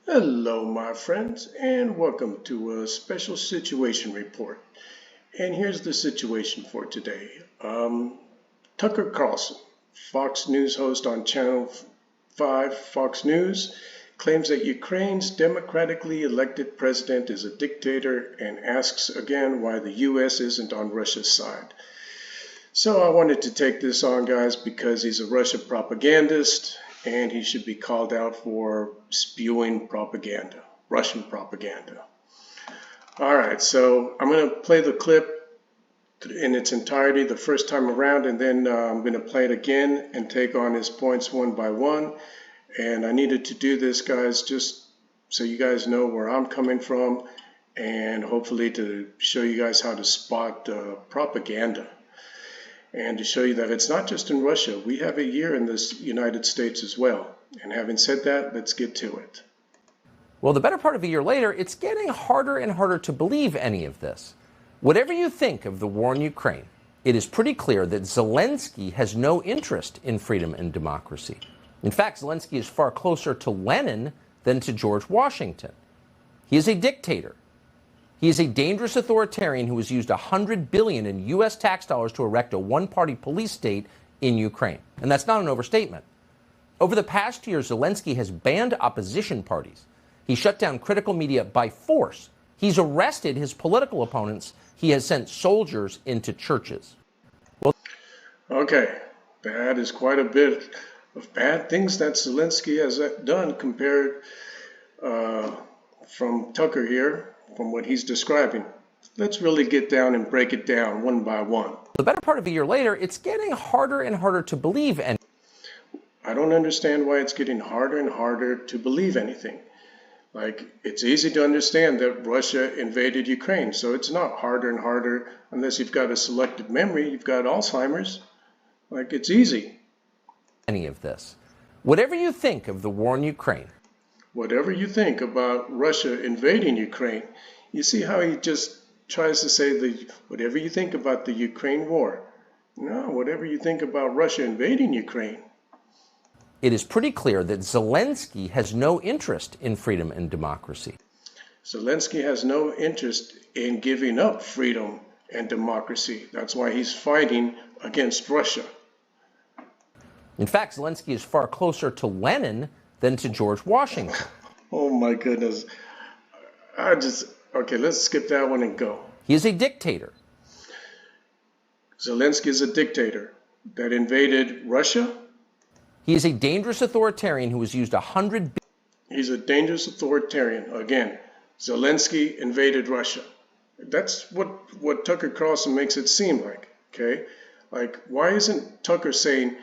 Hello, my friends, and welcome to a special situation report. And here's the situation for today. Tucker Carlson, Fox News host on Channel 5 Fox News, claims that Ukraine's democratically elected president is a dictator and asks again why the U.S. isn't on Russia's side. So I wanted to take this on, guys, because he's a Russia propagandist and he should be called out for spewing propaganda, Russian propaganda. All right, so I'm going to play the clip in its entirety the first time around, and then I'm going to play it again and take on his points one by one. And I needed to do this, guys, just so you guys know where I'm coming from and hopefully to show you guys how to spot propaganda. And to show you that it's not just in Russia, we have it here in the United States as well. And having said that, let's get to it. Well, the better part of a year later, it's getting harder and harder to believe any of this. Whatever you think of the war in Ukraine, it is pretty clear that Zelensky has no interest in freedom and democracy. In fact, Zelensky is far closer to Lenin than to George Washington. He is a dictator. He is a dangerous authoritarian who has used $100 billion in U.S. tax dollars to erect a one-party police state in Ukraine. And that's not an overstatement. Over the past year, Zelensky has banned opposition parties. He shut down critical media by force. He's arrested his political opponents. He has sent soldiers into churches. Okay, that is quite a bit of bad things that Zelensky has done compared from Tucker here, from what he's describing. Let's really get down and break it down one by one. The better part of a year later, it's getting harder and harder to believe. And I don't understand why it's getting harder and harder to believe anything. Like, it's easy to understand that Russia invaded Ukraine, so it's not harder and harder unless you've got a selective memory, you've got Alzheimer's. Like, it's easy. Any of this. Whatever you think of the war in Ukraine, Whatever you think about Russia invading Ukraine, you see how he just tries to say whatever you think about the Ukraine war. No, whatever you think about Russia invading Ukraine. it is pretty clear that Zelensky has no interest in freedom and democracy. Zelensky has no interest in giving up freedom and democracy. That's why he's fighting against Russia. In fact, Zelensky is far closer to Lenin than to George Washington. Oh my goodness. Okay, let's skip that one and go. He is a dictator. Zelensky is a dictator that invaded Russia. He is a dangerous authoritarian who has used $100 He's a dangerous authoritarian. Again, Zelensky invaded Russia. That's what Tucker Carlson makes it seem like, okay? Like, why isn't Tucker saying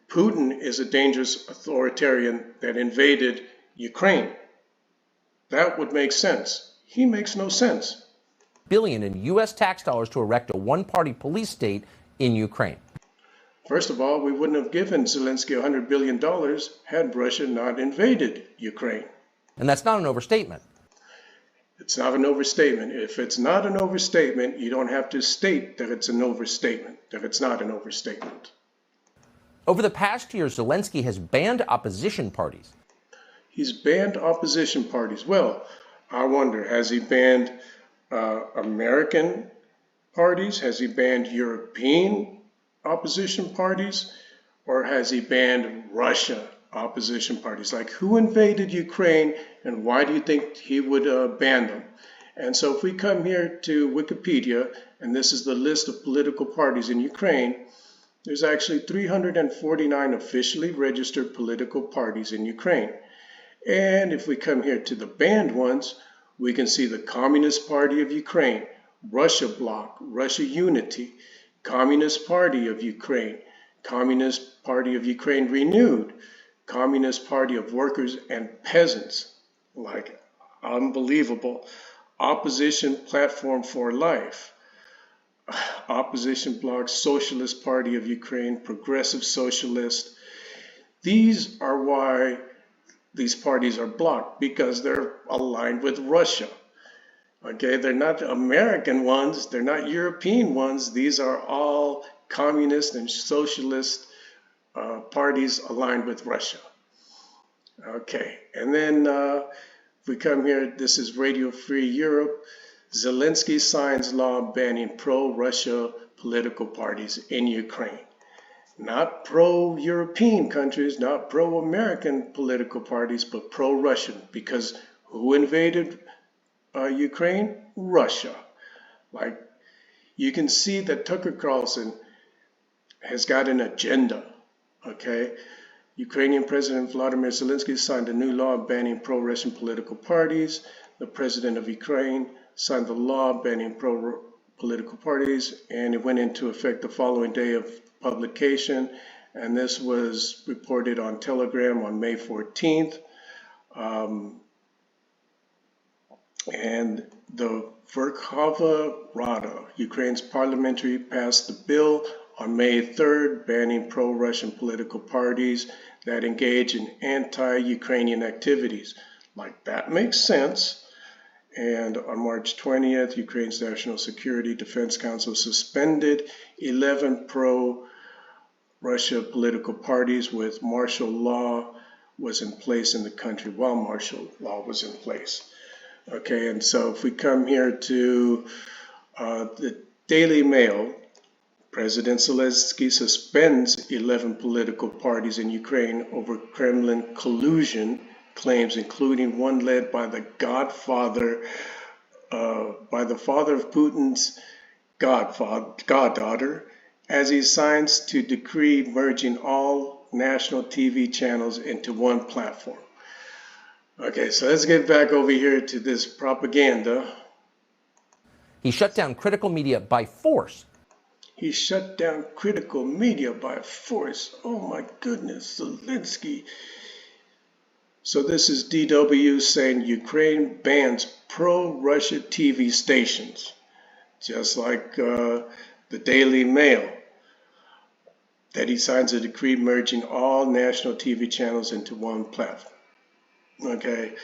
Putin is a dangerous authoritarian that invaded Ukraine? That would make sense. He makes no sense. billion in U.S. tax dollars to erect a one-party police state in Ukraine. First of all, we wouldn't have given Zelensky $100 billion had Russia not invaded Ukraine. And that's not an overstatement. It's not an overstatement. If it's not an overstatement, you don't have to state that it's an overstatement, that it's not an overstatement. Over the past year, Zelensky has banned opposition parties. He's banned opposition parties. Well, I wonder, has he banned American parties? Has he banned European opposition parties? Or has he banned Russia opposition parties? Like, who invaded Ukraine and why do you think he would ban them? And so if we come here to Wikipedia, and this is the list of political parties in Ukraine, there's actually 349 officially registered political parties in Ukraine. And if we come here to the banned ones, we can see the Communist Party of Ukraine, Russia Bloc, Russia Unity, Communist Party of Ukraine, Communist Party of Ukraine Renewed, Communist Party of Workers and Peasants, like unbelievable, Opposition Platform for Life, Opposition Bloc, Socialist Party of Ukraine, Progressive Socialist. These are why these parties are blocked, because they're aligned with Russia. Okay, they're not American ones, they're not European ones. These are all communist and socialist parties aligned with Russia. Okay, and then If we come here, this is Radio Free Europe. Zelensky signs law banning pro-Russia political parties in Ukraine. Not pro-European countries, not pro-American political parties, but pro-Russian. Because who invaded Ukraine? Russia. Like, you can see that Tucker Carlson has got an agenda, okay? Ukrainian President Vladimir Zelensky signed a new law banning pro-Russian political parties. The president of Ukraine signed the law banning pro-political parties, and it went into effect the following day of publication. And this was reported on Telegram on May 14th. And the Verkhovna Rada, Ukraine's parliamentary, passed the bill on May 3rd, banning pro-Russian political parties that engage in anti-Ukrainian activities. Like, that makes sense. And on March 20th, Ukraine's National Security Defense Council suspended 11 pro-Russia political parties with martial law was in place in the country while martial law was in place. Okay, and so if we come here to the Daily Mail, President Zelensky suspends 11 political parties in Ukraine over Kremlin collusion claims, including one led by the father of Putin's goddaughter, as he signs to decree merging all national TV channels into one platform. Okay, so let's get back over here to this propaganda. He shut down critical media by force. He shut down critical media by force. Oh my goodness, Zelensky. So this is DW saying Ukraine bans pro-Russia TV stations, just like the Daily Mail, that he signs a decree merging all national TV channels into one platform. Okay,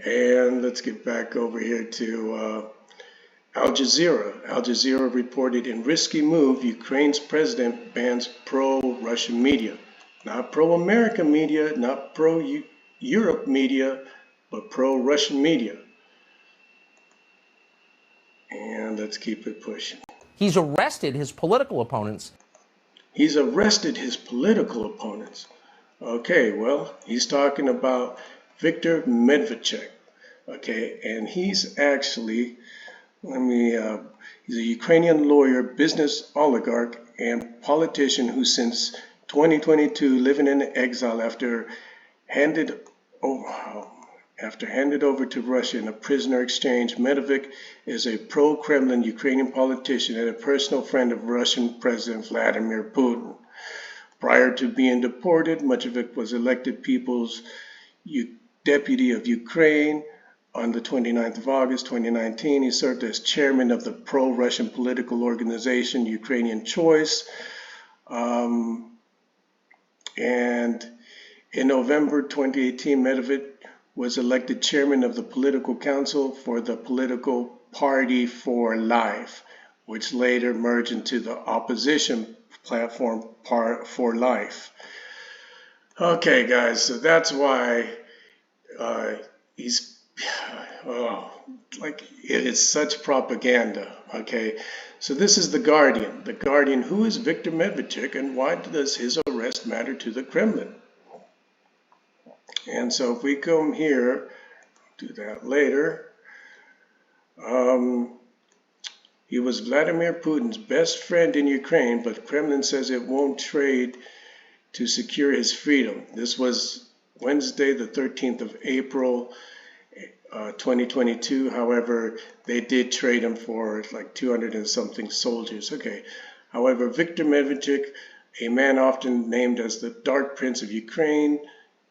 and let's get back over here to Al Jazeera. Al Jazeera reported in risky move, Ukraine's president bans pro-Russian media. Not pro-American media, not pro-Europe media, but pro-Russian media. And let's keep it pushing. He's arrested his political opponents. He's arrested his political opponents. Okay, well, he's talking about Viktor Medvedchuk. Okay, and he's actually, he's a Ukrainian lawyer, business oligarch, and politician who since 2022 living in exile after handed over to Russia in a prisoner exchange. Medvedchuk is a pro-Kremlin Ukrainian politician and a personal friend of Russian President Vladimir Putin. Prior to being deported, Medvedchuk was elected People's Deputy of Ukraine on the 29th of August 2019. He served as chairman of the pro-Russian political organization Ukrainian Choice. And in November 2018, Medvedchuk was elected chairman of the political council for the political Party for Life, which later merged into the opposition platform for Life. Okay, guys, so that's why it is such propaganda. Okay, so this is the Guardian. The Guardian, who is Viktor Medvedchuk and why does his arrest matter to the Kremlin? And so if we come here, do that later. He was Vladimir Putin's best friend in Ukraine, but Kremlin says it won't trade to secure his freedom. This was Wednesday, the 13th of April, 2022. However, they did trade him for like 200 and something soldiers. Okay. However, Viktor Medvedchuk, a man often named as the Dark Prince of Ukraine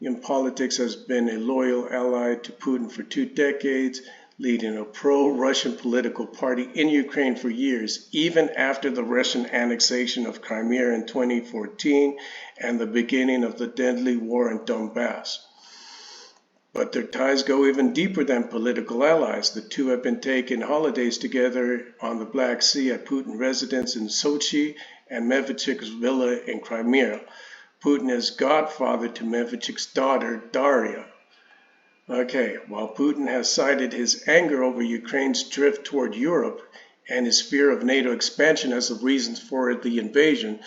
in politics, has been a loyal ally to Putin for 2 decades, leading a pro-Russian political party in Ukraine for years, even after the Russian annexation of Crimea in 2014 and the beginning of the deadly war in Donbass. But their ties go even deeper than political allies. The two have been taking holidays together on the Black Sea at Putin residence in Sochi and Medvedchuk's villa in Crimea. Putin is godfather to Medvedchuk's daughter, Daria. Okay, while Putin has cited his anger over Ukraine's drift toward Europe and his fear of NATO expansion as the reasons for the invasion,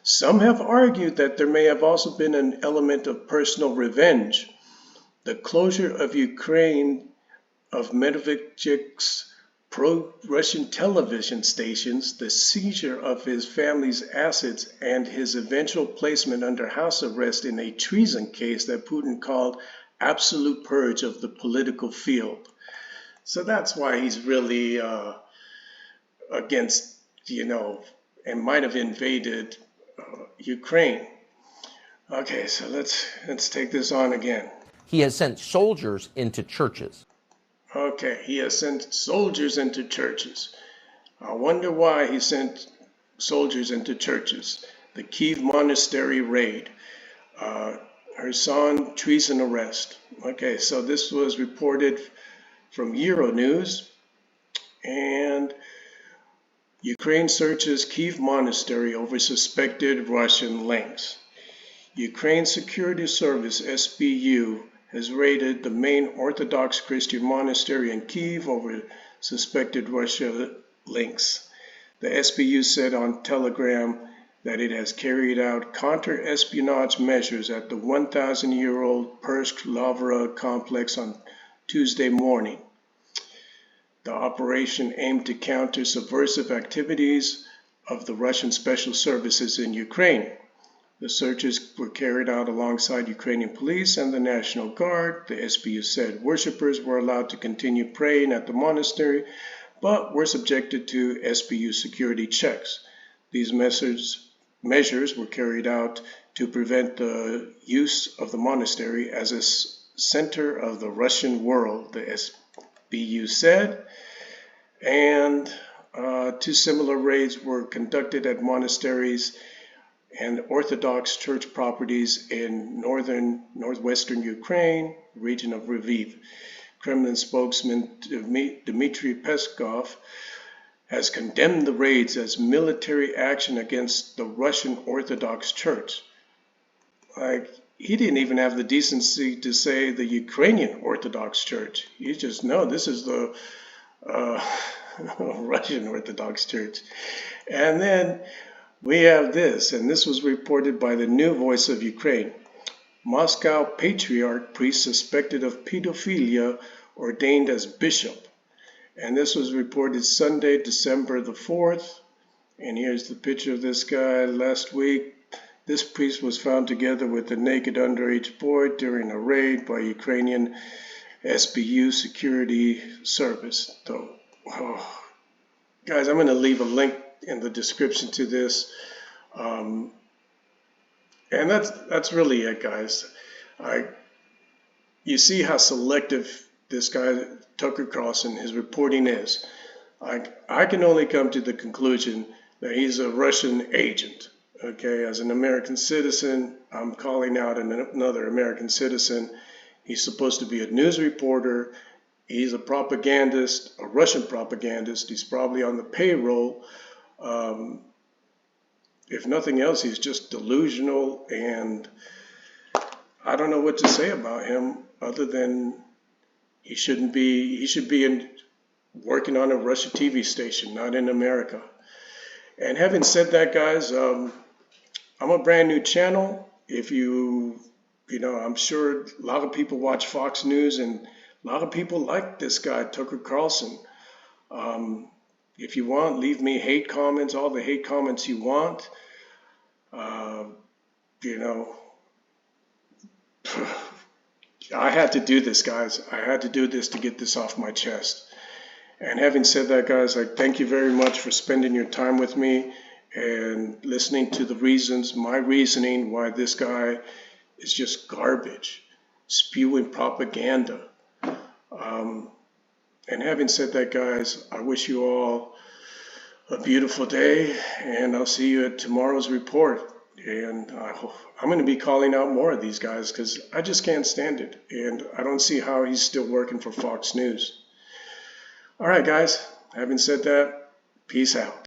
some have argued that there may have also been an element of personal revenge. The closure of Ukraine of Medvedchuk's pro-Russian television stations, the seizure of his family's assets, and his eventual placement under house arrest in a treason case that Putin called absolute purge of the political field. So that's why he's really against, and might have invaded Ukraine. Okay, so let's take this on again. He has sent soldiers into churches. Okay, he has sent soldiers into churches. I wonder why he sent soldiers into churches. The Kiev monastery raid. Kherson treason arrest. Okay, so this was reported from Euronews. And Ukraine searches Kiev monastery over suspected Russian links. Ukraine Security Service, SBU, has raided the main Orthodox Christian monastery in Kiev over suspected Russia links. The SBU said on Telegram that it has carried out counter-espionage measures at the 1,000-year-old Persk Lavra complex on Tuesday morning. The operation aimed to counter subversive activities of the Russian special services in Ukraine. The searches were carried out alongside Ukrainian police and the National Guard. The SBU said worshippers were allowed to continue praying at the monastery, but were subjected to SBU security checks. These measures were carried out to prevent the use of the monastery as a center of the Russian world, the SBU said. And two similar raids were conducted at monasteries and Orthodox church properties in northwestern Ukraine, region of Lviv. Kremlin spokesman Dmitry Peskov has condemned the raids as military action against the Russian Orthodox Church. He didn't even have the decency to say the Ukrainian Orthodox Church. He just, no, this is the Russian Orthodox Church. And then we have this, and this was reported by the New Voice of Ukraine. Moscow patriarch priest suspected of pedophilia ordained as bishop. And this was reported Sunday, December the 4th. And here's the picture of this guy last week. This priest was found together with a naked underage boy during a raid by Ukrainian SBU security service. So, guys, I'm going to leave a link in the description to this. And that's really it, guys. You see how selective this guy, Tucker Carlson, his reporting is. I can only come to the conclusion that he's a Russian agent. Okay, as an American citizen, I'm calling out another American citizen. He's supposed to be a news reporter. He's a propagandist, a Russian propagandist. He's probably on the payroll. If nothing else, he's just delusional, and I don't know what to say about him other than he should be working on a Russian TV station, not in America. And having said that, guys, I'm a brand new channel. If I'm sure a lot of people watch Fox News, and a lot of people like this guy, Tucker Carlson. If you want, leave me hate comments, all the hate comments you want. I had to do this, guys. I had to do this to get this off my chest. And having said that, guys, I thank you very much for spending your time with me and listening to my reasoning why this guy is just garbage, spewing propaganda. And having said that, guys, I wish you all a beautiful day, and I'll see you at tomorrow's report. And I'm going to be calling out more of these guys because I just can't stand it. And I don't see how he's still working for Fox News. All right, guys, having said that, peace out.